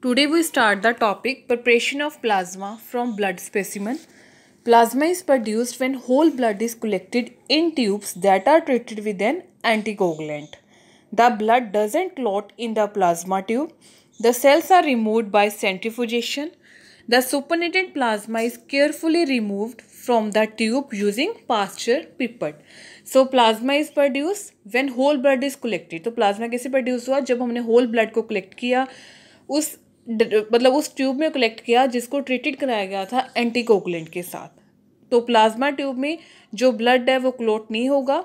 Today we start the topic preparation of plasma from blood specimen. Plasma is produced when whole blood is collected in tubes that are treated with an anticoagulant. The blood doesn't clot in the plasma tube. The cells are removed by centrifugation. The supernatant plasma is carefully removed from the tube using Pasteur pipette. So plasma is produced when whole blood is collected. तो plasma कैसे produce हुआ? जब हमने whole blood को collect किया, उस tube में collect किया जिसको ट्रीटेड कराया गया था एंटीकोगुलेंट के साथ. तो प्लाज्मा ट्यूब में जो ब्लड है वो क्लोट नहीं होगा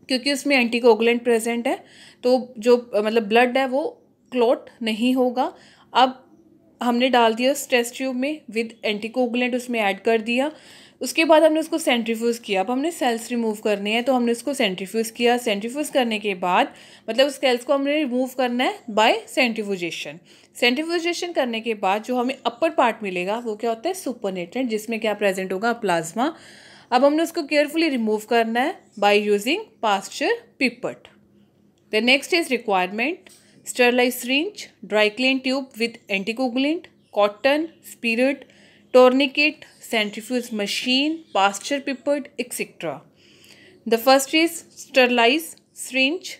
क्योंकि उसमें एंटीकोगुलेंट प्रेजेंट है. तो जो ब्लड है वो क्लोट नहीं होगा. अब हमने डाल दिया उस टेस्ट ट्यूब में विद एंटीकोगुलेंट, उसमें ऐड कर दिया. उसके बाद हमने उसको सेंट्रीफ्यूज़ किया. अब हमने सेल्स रिमूव करने हैं तो हमने उसको सेंट्रीफ्यूज़ किया. सेंट्रीफ्यूज़ करने के बाद उस सेल्स को हमने रिमूव करना है बाय सेंट्रीफ्यूजेशन. सेंट्रीफ्यूजेशन करने के बाद जो हमें अपर पार्ट मिलेगा वो क्या होता है? सुपरनेटेंट, जिसमें क्या प्रेजेंट होगा? प्लाज्मा. अब हमने उसको केयरफुली रिमूव करना है by using Pasteur pipette. The next is requirement: sterilize syringe, dry clean tube with anticoagulant, cotton, spirit, tourniquet, centrifuge machine, Pasteur pipette, etc. The first is sterilize syringe,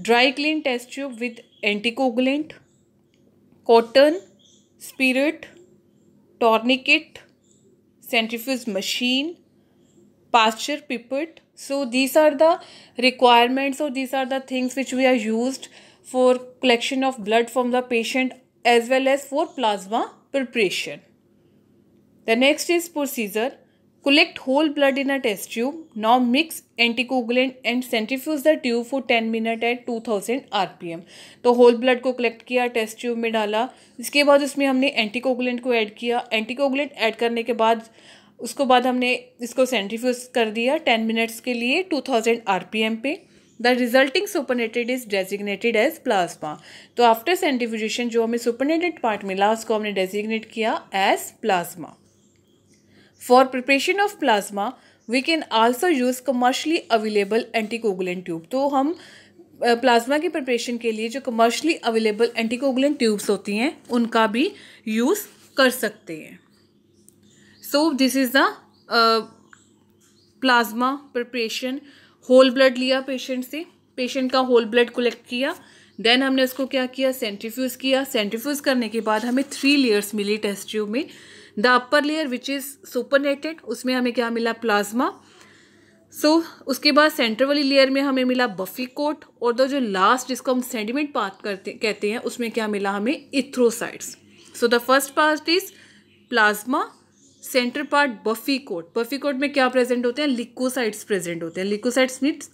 dry clean test tube with anticoagulant, cotton, spirit, tourniquet, centrifuge machine, Pasteur pipette. So these are the requirements, or these are the things which we are used for collection of blood from the patient as well as for plasma preparation. The next is procedure: collect whole blood in a test tube. Now mix anticoagulant and centrifuge the tube for 10 minutes at 2000 rpm. तो whole blood को collect किया, test tube में डाला. इसके बाद उसमें हमने anticoagulant को ऐड किया. एंटीकोगुलेंट ऐड करने के बाद उसको बाद हमने इसको सेंट्रीफ्यूज कर दिया 10 मिनट्स के लिए 2000 rpm पे. The resulting supernatant is designated as plasma. तो आफ्टर सेंट्रीफ्यूजेशन जो हमें सुपरनेटेड पार्ट मिला उसको हमने डेजिग्नेट किया as plasma. For preparation of plasma we can also use commercially available anticoagulant tube. तो हम प्लाज्मा की प्रिपरेशन के लिए जो कमर्शली अवेलेबल एंटीकोगुलेंट ट्यूब्स होती हैं उनका भी यूज़ कर सकते हैं. So this is the plasma preparation. Whole blood लिया पेशेंट से, पेशेंट का होल ब्लड कलेक्ट किया, देन हमने उसको क्या किया? सेंट्रीफ्यूज किया. सेंट्रीफ्यूज करने के बाद हमें 3 लेयर्स मिली टेस्ट ट्यूब में. The upper layer which is supernatant, उसमें हमें क्या मिला? प्लाज्मा. उसके बाद सेंटर वाली लेयर में हमें मिला बफी कोट, और जो लास्ट जिसको हम सेडिमेंट पार्ट कहते हैं उसमें क्या मिला? हमें erythrocytes. So the first part is plasma, centre part buffy coat. Buffy coat में क्या प्रेजेंट होते हैं? लिकोसाइट्स प्रेजेंट होते हैं. Leucocytes means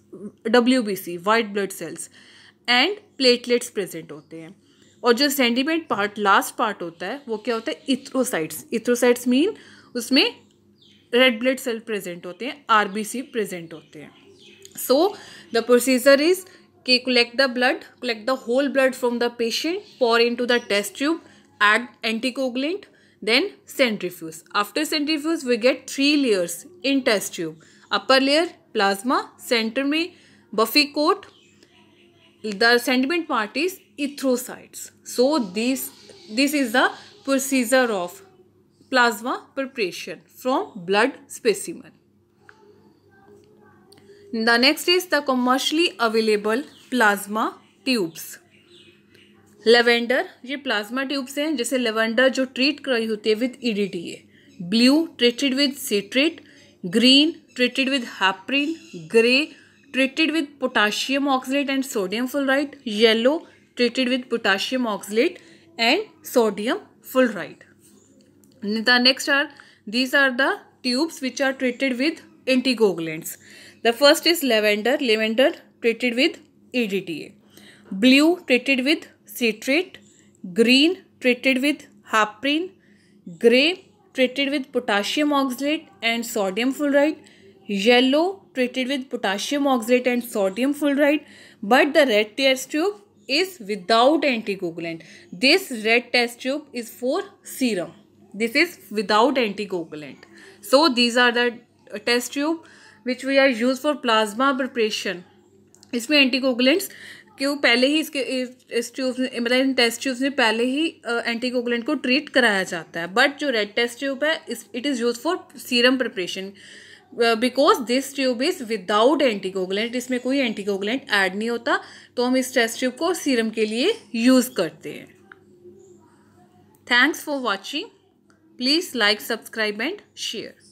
WBC, white blood cells, and platelets present होते हैं. और जो सेंडिमेंट पार्ट, लास्ट पार्ट होता है, वो क्या होता है? इथ्रोसाइट्स. इथ्रोसाइट्स मीन उसमें रेड ब्लड सेल प्रेजेंट होते हैं, RBC प्रेजेंट होते हैं. सो द प्रोसीजर इज कि collect the whole blood from the patient, pour into the test tube, add anticoagulant, then centrifuge. After centrifuge we get 3 layers in test tube. Upper layer plasma, center में buffy coat, the sediment part is erythrocytes. So this is the procedure of plasma preparation from blood specimen. The next is the commercially available plasma tubes. Lavender, ये plasma tubes हैं. जैसे lavender जो treat कराई होती है with EDTA. Blue treated with citrate, green treated with heparin, grey treated with potassium oxalate and sodium fluoride, yellow treated with potassium oxalate and sodium fluoride. The next are these are the tubes which are treated with anticoagulants. The first is lavender treated with EDTA. Blue treated with citrate, green treated with heparin, gray treated with potassium oxalate and sodium fluoride, yellow treated with potassium oxalate and sodium fluoride, but the red test tube is without anticoagulant. This red test tube is for serum. This is without anticoagulant. So these are the test tube which we are used for plasma preparation. इसमें anticoagulants क्यों पहले ही इस tube मतलब इन test tubes में पहले ही anticoagulant को treat कराया जाता है. बट जो रेड टेस्ट ट्यूब है it is use for serum preparation because this tube is without anticoagulant. इसमें कोई एंटीकोगुलेंट ऐड नहीं होता, तो हम इस टेस्ट ट्यूब को सीरम के लिए यूज़ करते हैं. Thanks for watching. Please like, subscribe and share.